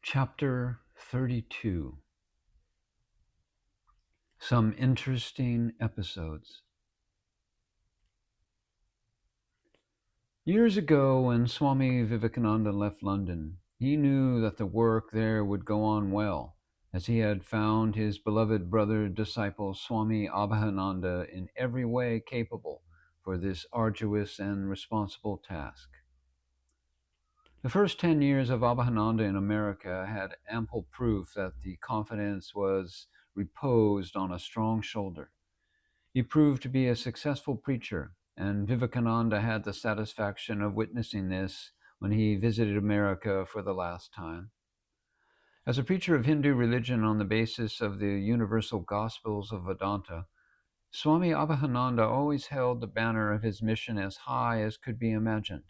Chapter 32. Some interesting episodes. Years ago, when Swami Vivekananda left London, he knew that the work there would go on well, as he had found his beloved brother disciple Swami Abhedananda in every way capable for this arduous and responsible task. The first 10 years of Abhedananda in America had ample proof that the confidence was reposed on a strong shoulder. He proved to be a successful preacher, and Vivekananda had the satisfaction of witnessing this when he visited America for the last time. As a preacher of Hindu religion on the basis of the universal gospels of Vedanta, Swami Abhedananda always held the banner of his mission as high as could be imagined.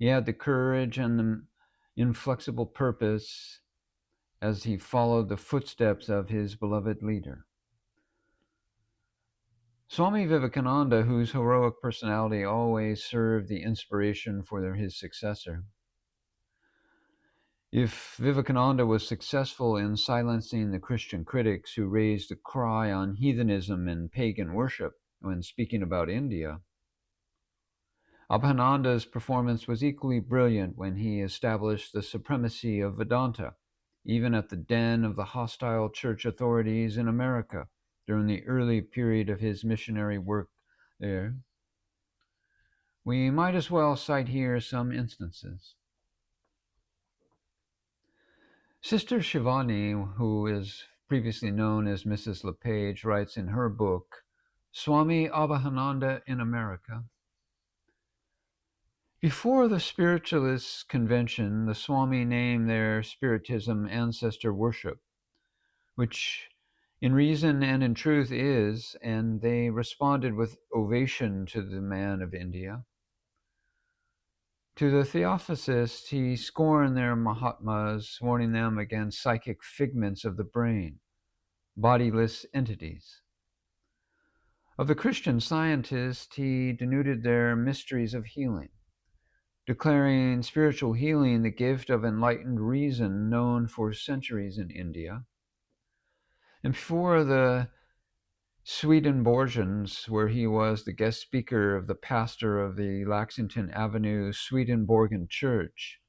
He had the courage and the inflexible purpose as he followed the footsteps of his beloved leader. Swami Vivekananda, whose heroic personality always served the inspiration for his successor. If Vivekananda was successful in silencing the Christian critics who raised a cry on heathenism and pagan worship when speaking about India, Abhedananda's performance was equally brilliant when he established the supremacy of Vedanta, even at the den of the hostile church authorities in America during the early period of his missionary work there. We might as well cite here some instances. Sister Shivani, who is previously known as Mrs. LePage, writes in her book, Swami Abhedananda in America. Before the Spiritualist Convention, the Swami named their Spiritism ancestor worship, which in reason and in truth is, and they responded with ovation to the man of India. To the Theosophists, he scorned their Mahatmas, warning them against psychic figments of the brain, bodiless entities. Of the Christian Scientists, he denuded their mysteries of healing, declaring spiritual healing the gift of enlightened reason known for centuries in India. And before the Swedenborgians, where he was the guest speaker of the pastor of the Lexington Avenue Swedenborgian Church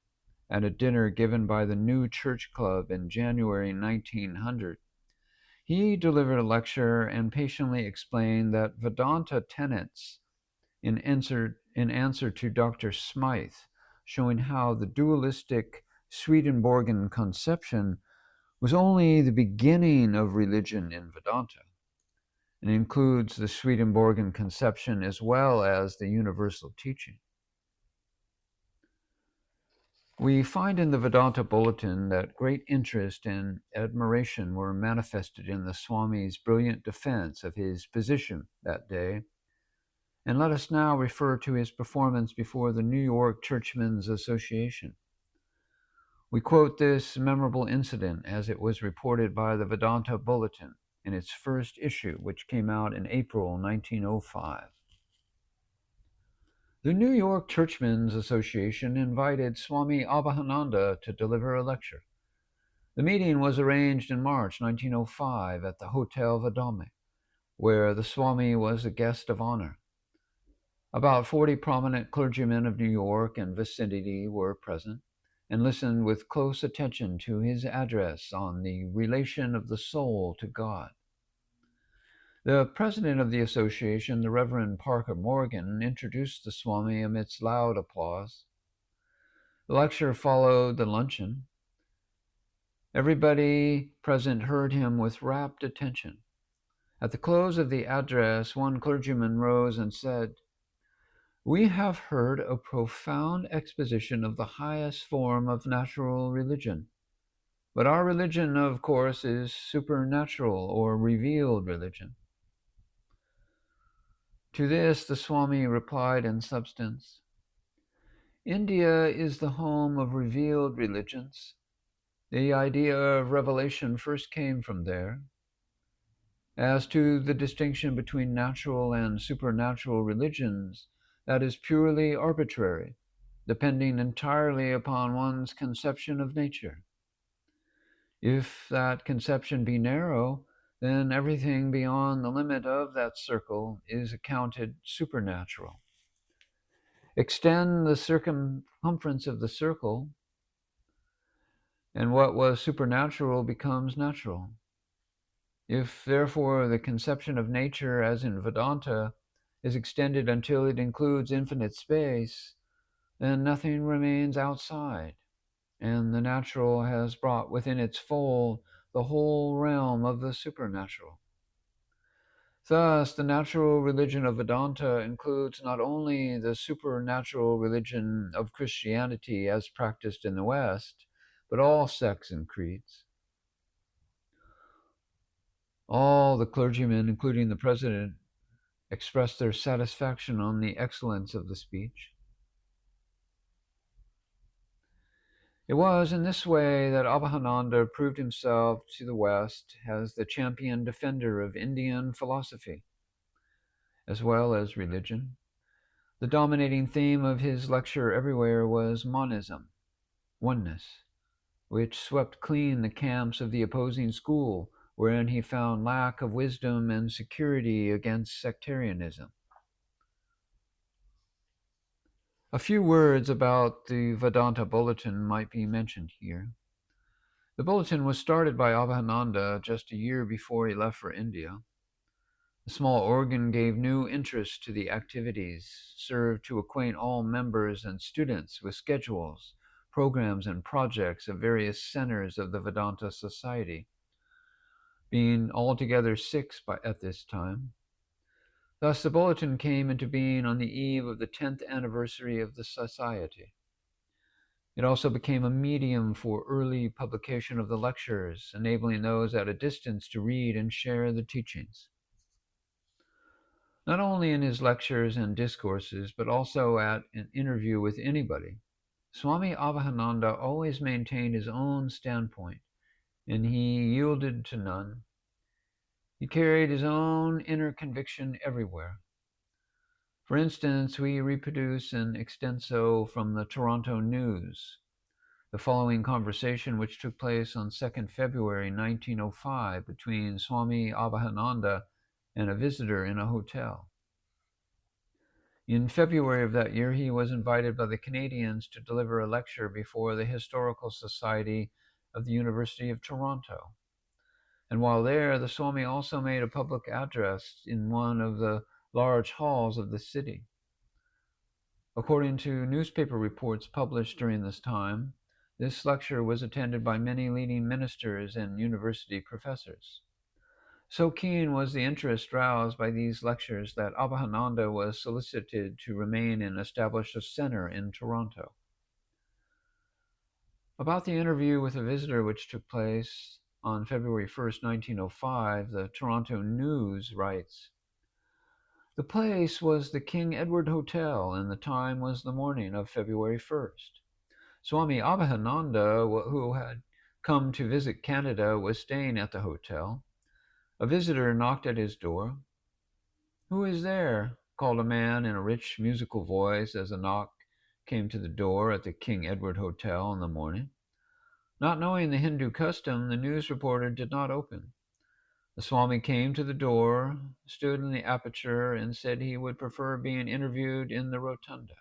at a dinner given by the New Church Club in January 1900, he delivered a lecture and patiently explained that Vedanta tenets in answer to Dr. Smythe, showing how the dualistic Swedenborgian conception was only the beginning of religion in Vedanta, and includes the Swedenborgian conception as well as the universal teaching. We find in the Vedanta Bulletin that great interest and admiration were manifested in the Swami's brilliant defense of his position that day. And let us now refer to his performance before the New York Churchmen's Association. We quote this memorable incident as it was reported by the Vedanta Bulletin in its first issue, which came out in April 1905. The New York Churchmen's Association invited Swami Abhedananda to deliver a lecture. The meeting was arranged in March 1905 at the Hotel Vadame, where the Swami was a guest of honor. About 40 prominent clergymen of New York and vicinity were present and listened with close attention to his address on the relation of the soul to God. The president of the association, the Reverend Parker Morgan, introduced the Swami amidst loud applause. The lecture followed the luncheon. Everybody present heard him with rapt attention. At the close of the address, one clergyman rose and said, "We have heard a profound exposition of the highest form of natural religion. But our religion, of course, is supernatural or revealed religion." To this, the Swami replied in substance, "India is the home of revealed religions. The idea of revelation first came from there. As to the distinction between natural and supernatural religions, that is purely arbitrary, depending entirely upon one's conception of nature. If that conception be narrow, then everything beyond the limit of that circle is accounted supernatural. Extend the circumference of the circle, and what was supernatural becomes natural. If, therefore, the conception of nature, as in Vedanta, is extended until it includes infinite space, then nothing remains outside, and the natural has brought within its fold the whole realm of the supernatural. Thus, the natural religion of Vedanta includes not only the supernatural religion of Christianity as practiced in the West, but all sects and creeds. All the clergymen, including the president, expressed their satisfaction on the excellence of the speech. It was in this way that Abhedananda proved himself to the West as the champion defender of Indian philosophy, as well as religion. The dominating theme of his lecture everywhere was monism, oneness, which swept clean the camps of the opposing school, wherein he found lack of wisdom and security against sectarianism. A few words about the Vedanta Bulletin might be mentioned here. The bulletin was started by Abhedananda just a year before he left for India. The small organ gave new interest to the activities, served to acquaint all members and students with schedules, programs, and projects of various centers of the Vedanta Society, being altogether six at this time. Thus, the bulletin came into being on the eve of the 10th anniversary of the Society. It also became a medium for early publication of the lectures, enabling those at a distance to read and share the teachings. Not only in his lectures and discourses, but also at an interview with anybody, Swami Abhedananda always maintained his own standpoint, and he yielded to none. He carried his own inner conviction everywhere. For instance, we reproduce an extenso from the Toronto News, the following conversation, which took place on 2nd February 1905 between Swami Abhedananda and a visitor in a hotel. In February of that year, he was invited by the Canadians to deliver a lecture before the Historical Society of the University of Toronto. And while there, the Swami also made a public address in one of the large halls of the city. According to newspaper reports published during this time, this lecture was attended by many leading ministers and university professors. So keen was the interest roused by these lectures that Abhedananda was solicited to remain and establish a center in Toronto. About the interview with a visitor which took place on February 1st, 1905, the Toronto News writes, "The place was the King Edward Hotel, and the time was the morning of February 1st. Swami Abhedananda, who had come to visit Canada, was staying at the hotel. A visitor knocked at his door. 'Who is there?' called a man in a rich musical voice as a knock came to the door at the King Edward Hotel in the morning. Not knowing the Hindu custom, the news reporter did not open. The Swami came to the door, stood in the aperture, and said he would prefer being interviewed in the rotunda.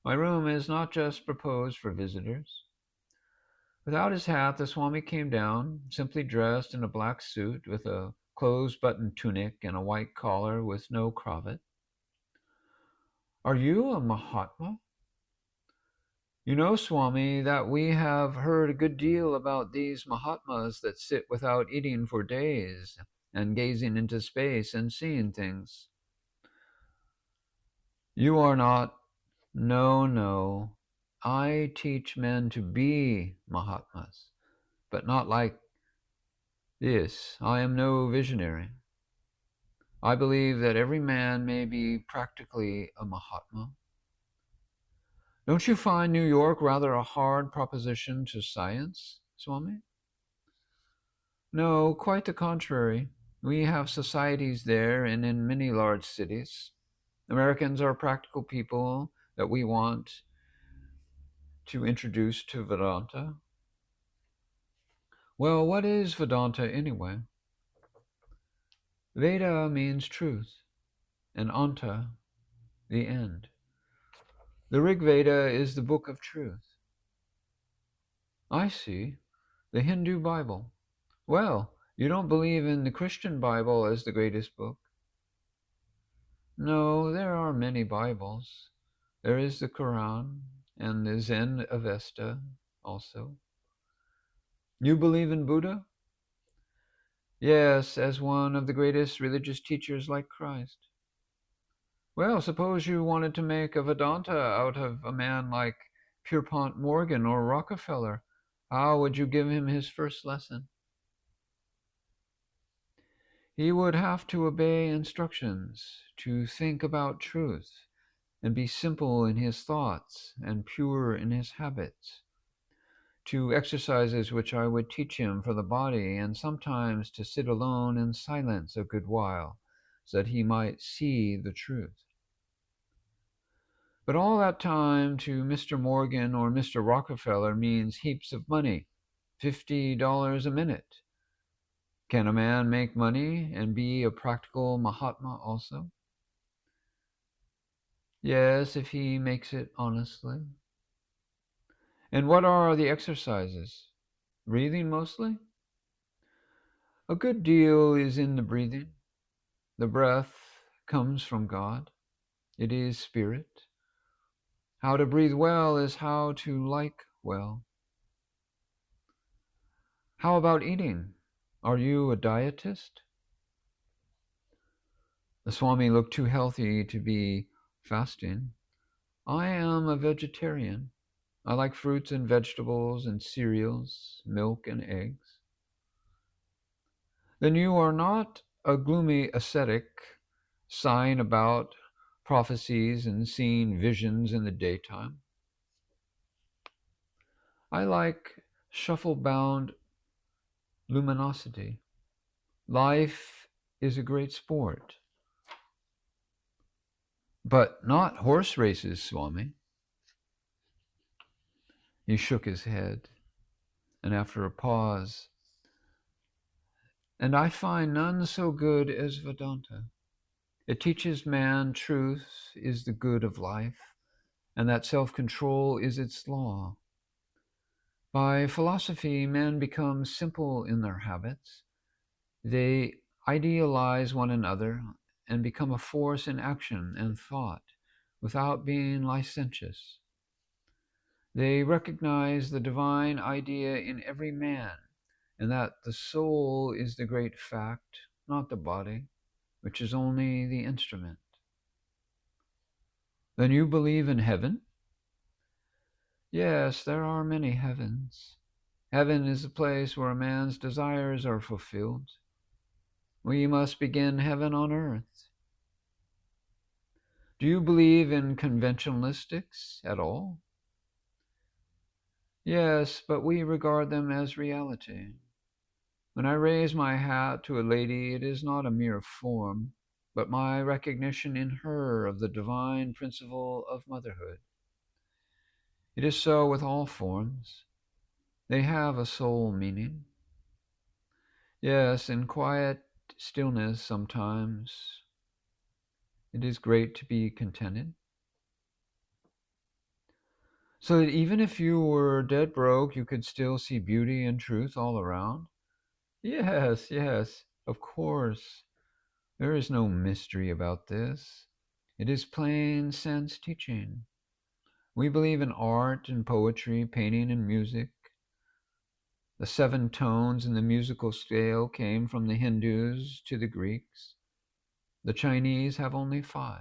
'My room is not just proposed for visitors.' Without his hat, the Swami came down, simply dressed in a black suit with a closed-button tunic and a white collar with no cravat. 'Are you a Mahatma?' 'You know, Swami, that we have heard a good deal about these Mahatmas that sit without eating for days and gazing into space and seeing things.' 'You are not. No, no. I teach men to be Mahatmas, but not like this. I am no visionary. I believe that every man may be practically a Mahatma.' 'Don't you find New York rather a hard proposition to science, Swami?' 'No, quite the contrary. We have societies there and in many large cities. Americans are practical people that we want to introduce to Vedanta.' Well, what is Vedanta anyway? Veda means truth, and Anta, the end. The Rig Veda is the book of truth. I see. The Hindu Bible. Well, you don't believe in the Christian Bible as the greatest book? No, there are many Bibles. There is the Quran and the Zen Avesta also. You believe in Buddha? Yes, as one of the greatest religious teachers like Christ. Well, suppose you wanted to make a Vedanta out of a man like Pierpont Morgan or Rockefeller. How would you give him his first lesson? He would have to obey instructions, to think about truth, and be simple in his thoughts and pure in his habits. To exercises which I would teach him for the body, and sometimes to sit alone in silence a good while, so that he might see the truth. But all that time to Mr. Morgan or Mr. Rockefeller means heaps of money, $50 a minute. Can a man make money and be a practical Mahatma also? Yes, if he makes it honestly. And what are the exercises? Breathing mostly? A good deal is in the breathing. The breath comes from God. It is spirit. How to breathe well is how to like well. How about eating? Are you a dietist? The Swami looked too healthy to be fasting. I am a vegetarian. I like fruits and vegetables and cereals, milk and eggs. Then you are not a gloomy ascetic, sighing about prophecies and seeing visions in the daytime. I like shuffle-bound luminosity. Life is a great sport. But not horse races, Swami. He shook his head, and after a pause, and I find none so good as Vedanta. It teaches man truth is the good of life, and that self-control is its law. By philosophy, men become simple in their habits. They idealize one another and become a force in action and thought without being licentious. They recognize the divine idea in every man, and that the soul is the great fact, not the body, which is only the instrument. Then you believe in heaven? Yes, there are many heavens. Heaven is the place where a man's desires are fulfilled. We must begin heaven on earth. Do you believe in conventionalistics at all? Yes, but we regard them as reality. When I raise my hat to a lady, it is not a mere form, but my recognition in her of the divine principle of motherhood. It is so with all forms. They have a soul meaning. Yes, in quiet stillness sometimes it is great to be contented. So that even if you were dead broke, you could still see beauty and truth all around? Yes, yes, of course. There is no mystery about this. It is plain sense teaching. We believe in art and poetry, painting and music. The 7 tones in the musical scale came from the Hindus to the Greeks. The Chinese have only 5.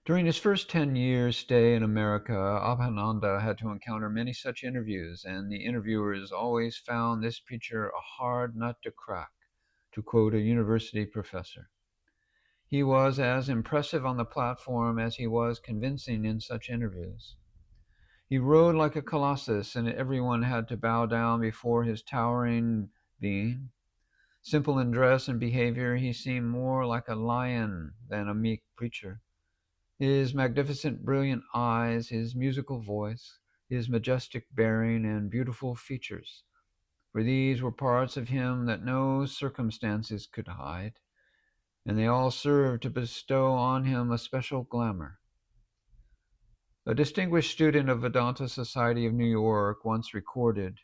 During his first 10 years stay in America, Abhedananda had to encounter many such interviews, and the interviewers always found this preacher a hard nut to crack, to quote a university professor. He was as impressive on the platform as he was convincing in such interviews. He rode like a colossus, and everyone had to bow down before his towering being. Simple in dress and behavior, he seemed more like a lion than a meek preacher. His magnificent, brilliant eyes, his musical voice, his majestic bearing, and beautiful features, for these were parts of him that no circumstances could hide, and they all served to bestow on him a special glamour. A distinguished student of Vedanta Society of New York once recorded,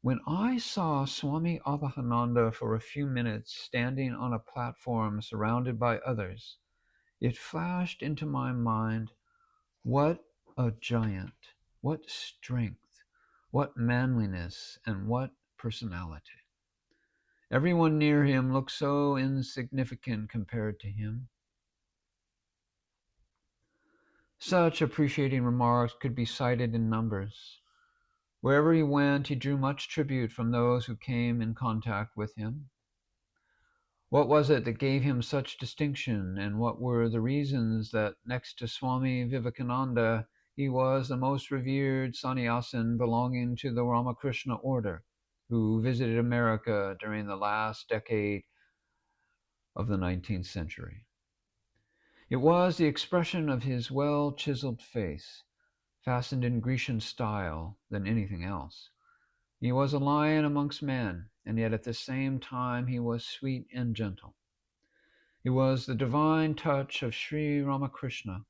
"When I saw Swami Abhedananda for a few minutes standing on a platform surrounded by others, it flashed into my mind, what a giant, what strength, what manliness, and what personality. Everyone near him looked so insignificant compared to him." Such appreciating remarks could be cited in numbers. Wherever he went, he drew much tribute from those who came in contact with him. What was it that gave him such distinction, and what were the reasons that, next to Swami Vivekananda, he was the most revered sannyasin belonging to the Ramakrishna order, who visited America during the last decade of the 19th century? It was the expression of his well-chiseled face, fastened in Grecian style, than anything else. He was a lion amongst men, and yet at the same time he was sweet and gentle. It was the divine touch of Sri Ramakrishna,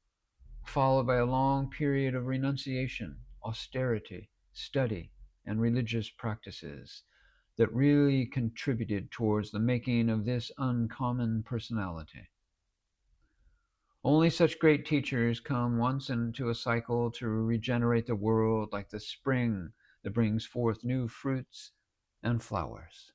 followed by a long period of renunciation, austerity, study, and religious practices, that really contributed towards the making of this uncommon personality. Only such great teachers come once into a cycle to regenerate the world like the spring that brings forth new fruits and flowers.